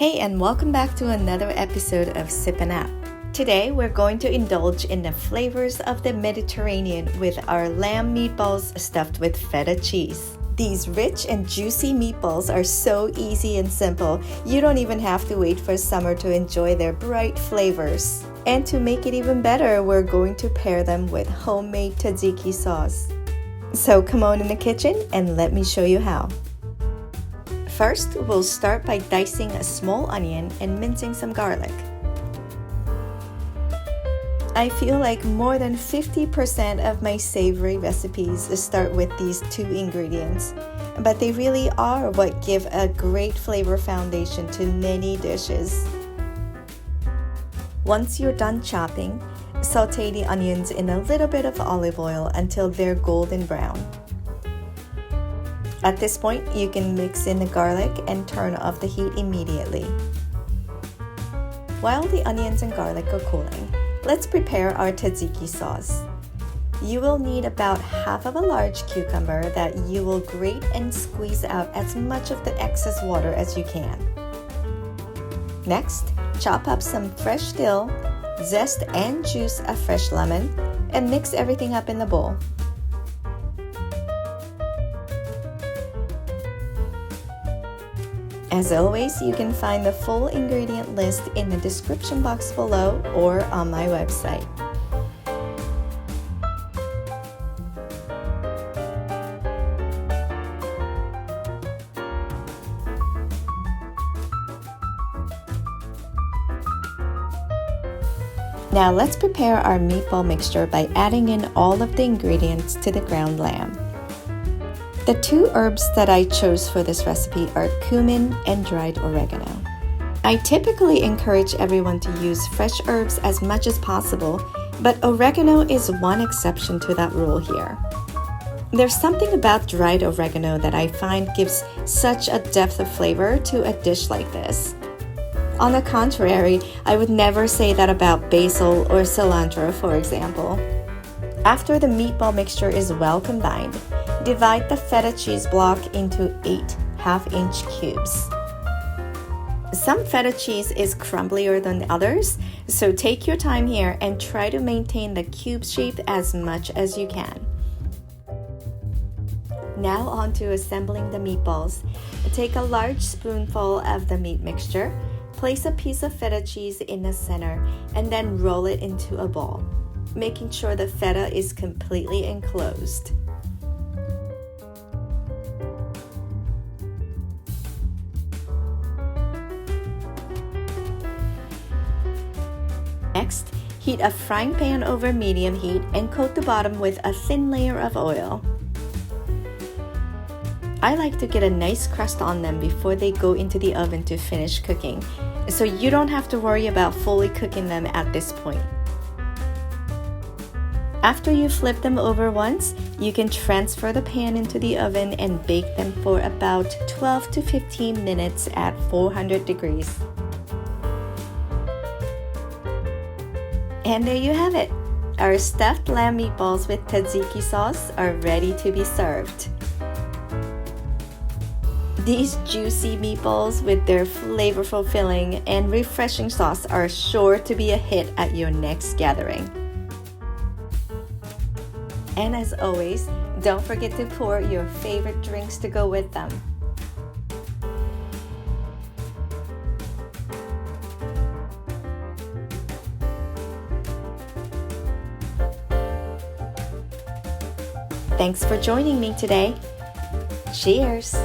Hey, and welcome back to another episode of Sip and App. Today, we're going to indulge in the flavors of the Mediterranean with our lamb meatballs stuffed with feta cheese. These rich and juicy meatballs are so easy and simple, you don't even have to wait for summer to enjoy their bright flavors. And to make it even better, we're going to pair them with homemade tzatziki sauce. So come on in the kitchen and let me show you how. First, we'll start by dicing a small onion and mincing some garlic. I feel like more than 50% of my savory recipes start with these two ingredients, but they really are what give a great flavor foundation to many dishes. Once you're done chopping, sauté the onions in a little bit of olive oil until they're golden brown. At this point, you can mix in the garlic and turn off the heat immediately. While the onions and garlic are cooling, let's prepare our tzatziki sauce. You will need about half of a large cucumber that you will grate and squeeze out as much of the excess water as you can. Next, chop up some fresh dill, zest and juice a fresh lemon, and mix everything up in the bowl. As always, you can find the full ingredient list in the description box below or on my website. Now let's prepare our meatball mixture by adding in all of the ingredients to the ground lamb. The two herbs that I chose for this recipe are cumin and dried oregano. I typically encourage everyone to use fresh herbs as much as possible, but oregano is one exception to that rule here. There's something about dried oregano that I find gives such a depth of flavor to a dish like this. On the contrary, I would never say that about basil or cilantro, for example. After the meatball mixture is well combined, divide the feta cheese block into 8 half-inch cubes. Some feta cheese is crumblier than others, so take your time here and try to maintain the cube shape as much as you can. Now on to assembling the meatballs. Take a large spoonful of the meat mixture, place a piece of feta cheese in the center, and then roll it into a ball, making sure the feta is completely enclosed. Next, heat a frying pan over medium heat and coat the bottom with a thin layer of oil. I like to get a nice crust on them before they go into the oven to finish cooking, so you don't have to worry about fully cooking them at this point. After you flip them over once, you can transfer the pan into the oven and bake them for about 12 to 15 minutes at 400 degrees. And there you have it! Our stuffed lamb meatballs with tzatziki sauce are ready to be served. These juicy meatballs with their flavorful filling and refreshing sauce are sure to be a hit at your next gathering. And as always, don't forget to pour your favorite drinks to go with them. Thanks for joining me today. Cheers!